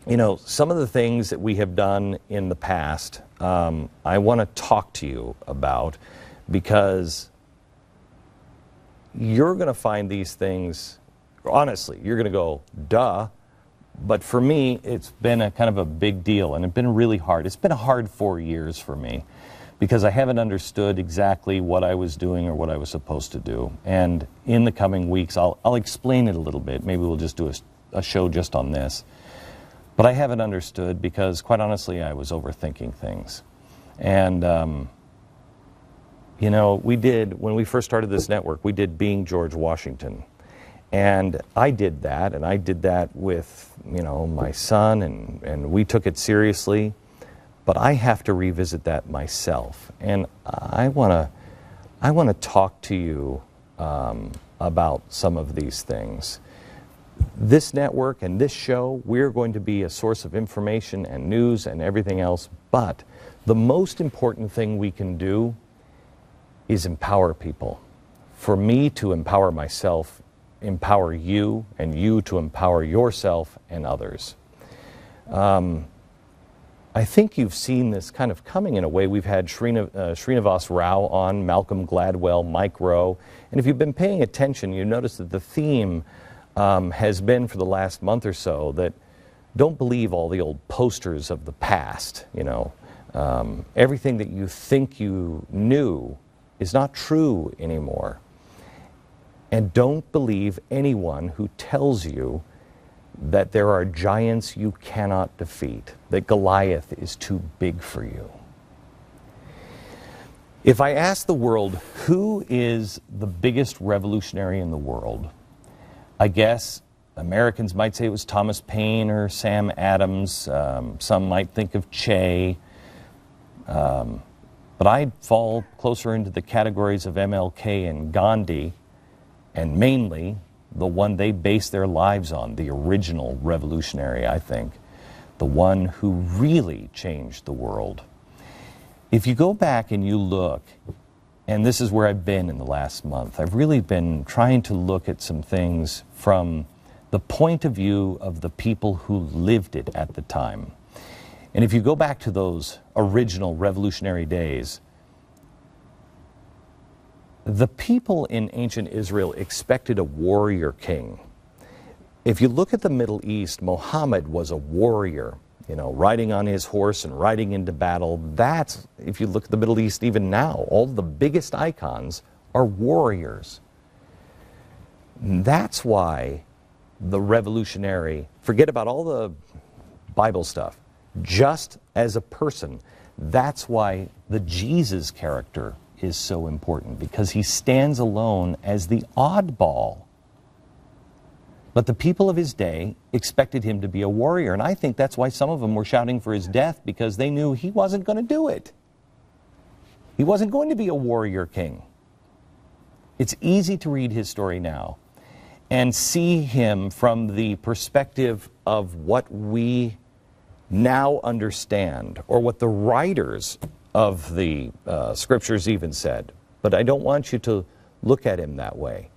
You know, some of the things that we have done in the past, I want to talk to you about, because you're going to find these things, honestly, you're going to go, duh. But for me, it's been a kind of a big deal, and it's been really hard. It's been a hard 4 years for me, because I haven't understood exactly what I was doing or what I was supposed to do. And in the coming weeks, I'll explain it a little bit. Maybe we'll just do a show just on this. But I haven't understood because, quite honestly, I was overthinking things. And, you know, when we first started this network, we did Being George Washington. And I did that with, you know, my son, and we took it seriously. But I have to revisit that myself. And I want to talk to you about some of these things. This network and this show, we're going to be a source of information and news and everything else, but the most important thing we can do is empower people. For me to empower myself, empower you, and you to empower yourself and others. I think you've seen this kind of coming in a way. We've had Srinivas Rao on, Malcolm Gladwell, Mike Rowe, and if you've been paying attention, you notice that the theme has been for the last month or so that don't believe all the old posters of the past. You know, everything that you think you knew is not true anymore. And don't believe anyone who tells you that there are giants you cannot defeat, that Goliath is too big for you. If I ask the world, who is the biggest revolutionary in the world, I guess Americans might say it was Thomas Paine or Sam Adams. Some might think of Che. But I'd fall closer into the categories of MLK and Gandhi, and mainly the one they based their lives on, the original revolutionary, I think, the one who really changed the world. If you go back and you look, and this is where I've been in the last month, I've really been trying to look at some things from the point of view of the people who lived it at the time. And if you go back to those original revolutionary days, the people in ancient Israel expected a warrior king. If you look at the Middle East, Muhammad was a warrior, you know, riding on his horse and riding into battle. That's, if you look at the Middle East even now, all the biggest icons are warriors. That's why the revolutionary, forget about all the Bible stuff, just as a person, that's why the Jesus character is so important, because he stands alone as the oddball. But the people of his day expected him to be a warrior, and I think that's why some of them were shouting for his death, because they knew he wasn't going to do it. He wasn't going to be a warrior king. It's easy to read his story now and see him from the perspective of what we now understand, or what the writers of the scriptures even said. But I don't want you to look at him that way.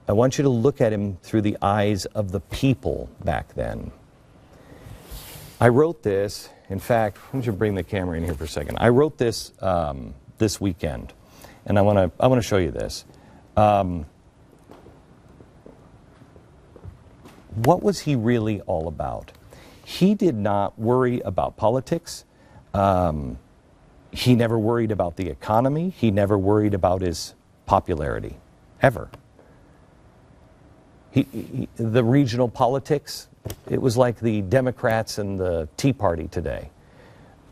I want you to look at him through the eyes of the people back then. I wrote this, in fact, why don't you bring the camera in here for a second. I wrote this this weekend, and I want to show you this. What was he really all about? He did not worry about politics. He never worried about the economy. He never worried about his popularity, ever. The regional politics, it was like the Democrats and the Tea Party today.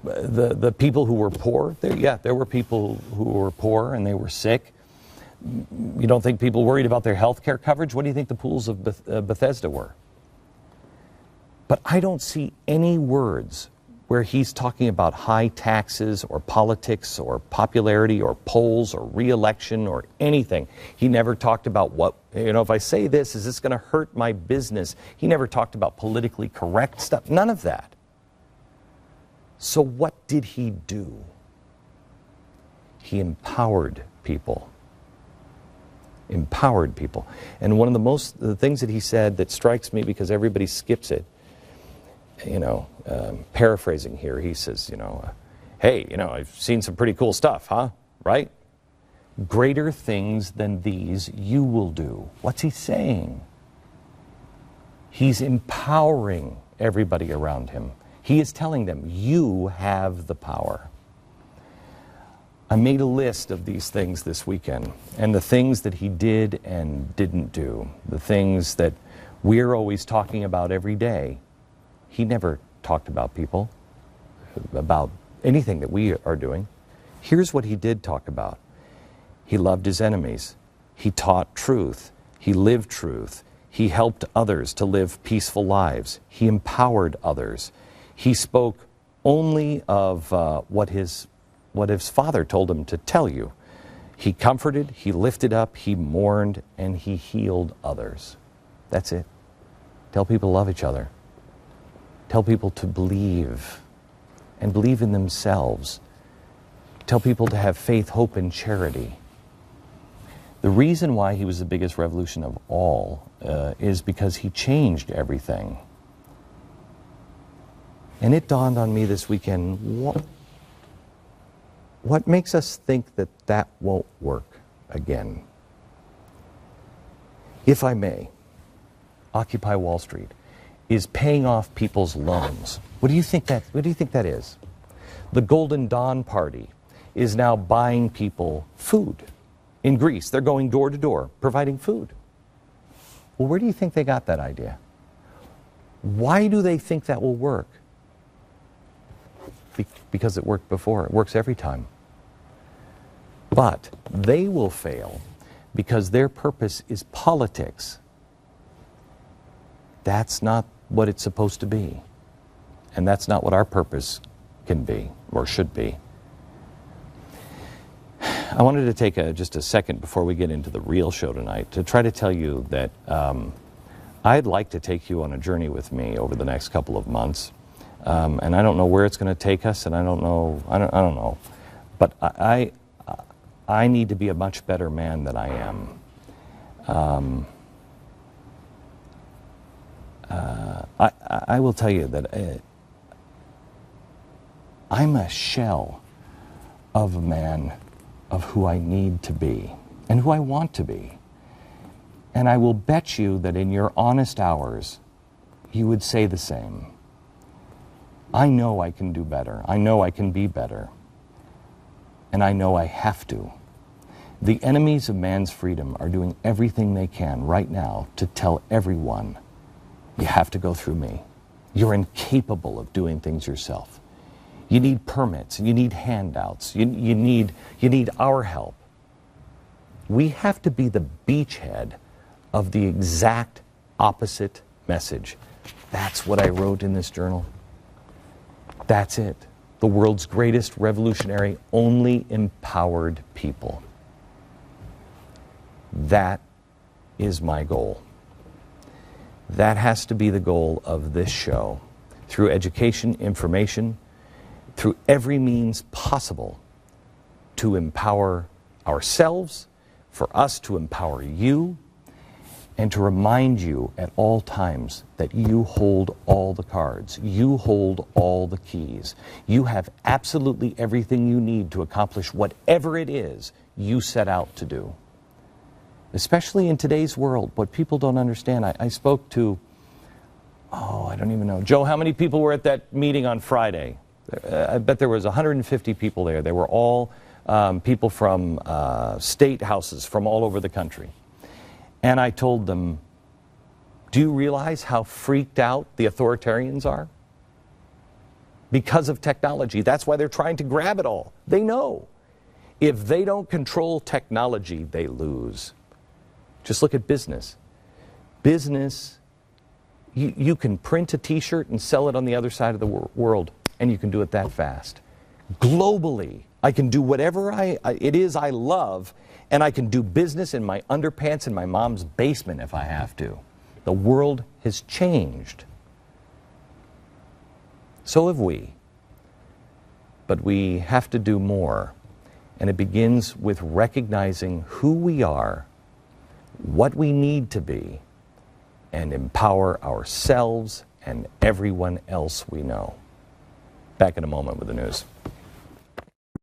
The people who were poor, there were people who were poor and they were sick. You don't think people worried about their health care coverage? What do you think the pools of Bethesda were? But I don't see any words where he's talking about high taxes or politics or popularity or polls or re-election or anything. He never talked about what, you know, if I say this, is this going to hurt my business? He never talked about politically correct stuff. None of that. So what did he do? He empowered people. Empowered people. And one of the things that he said that strikes me, because everybody skips it, paraphrasing here, he says, hey, I've seen some pretty cool stuff, huh? Right? Greater things than these you will do. What's he saying? He's empowering everybody around him. He is telling them, you have the power. I made a list of these things this weekend, and the things that he did and didn't do, the things that we're always talking about every day. He never talked about people, about anything that we are doing. Here's what he did talk about. He loved his enemies. He taught truth. He lived truth. He helped others to live peaceful lives. He empowered others. He spoke only of what his father told him to tell you. He comforted, he lifted up, he mourned, and he healed others. That's it. Tell people to love each other. Tell people to believe, and believe in themselves. Tell people to have faith, hope, and charity. The reason why he was the biggest revolution of all is because he changed everything. And it dawned on me this weekend, what makes us think that that won't work again? If I may, Occupy Wall Street is paying off people's loans. What do you think that is? The Golden Dawn Party is now buying people food. In Greece, they're going door to door, providing food. Well, where do you think they got that idea? Why do they think that will work? Because it worked before. It works every time. But they will fail because their purpose is politics. That's not what it's supposed to be. And that's not what our purpose can be or should be. I wanted to take just a second before we get into the real show tonight to try to tell you that I'd like to take you on a journey with me over the next couple of months. And I don't know where it's going to take us, and I don't know. But I need to be a much better man than I am. I will tell you that I'm a shell of a man of who I need to be and who I want to be. And I will bet you that in your honest hours, you would say the same. I know I can do better. I know I can be better. And I know I have to. The enemies of man's freedom are doing everything they can right now to tell everyone, you have to go through me. You're incapable of doing things yourself. You need permits, you need handouts, you need our help. We have to be the beachhead of the exact opposite message. That's what I wrote in this journal. That's it. The world's greatest revolutionary only empowered people. That is my goal. That has to be the goal of this show. Through education, information, through every means possible to empower ourselves, for us to empower you, and to remind you at all times that you hold all the cards. You hold all the keys. You have absolutely everything you need to accomplish whatever it is you set out to do. Especially in today's world, what people don't understand. I spoke to, I don't even know. Joe, how many people were at that meeting on Friday? I bet there was 150 people there. They were all people from state houses from all over the country. And I told them, do you realize how freaked out the authoritarians are? Because of technology. That's why they're trying to grab it all. They know. If they don't control technology, they lose. Just look at business. Business, you can print a t-shirt and sell it on the other side of the world, and you can do it that fast. Globally, I can do whatever it is I love, and I can do business in my underpants in my mom's basement if I have to. The world has changed. So have we. But we have to do more. And it begins with recognizing who we are, what we need to be, and empower ourselves and everyone else we know. Back in a moment with the news.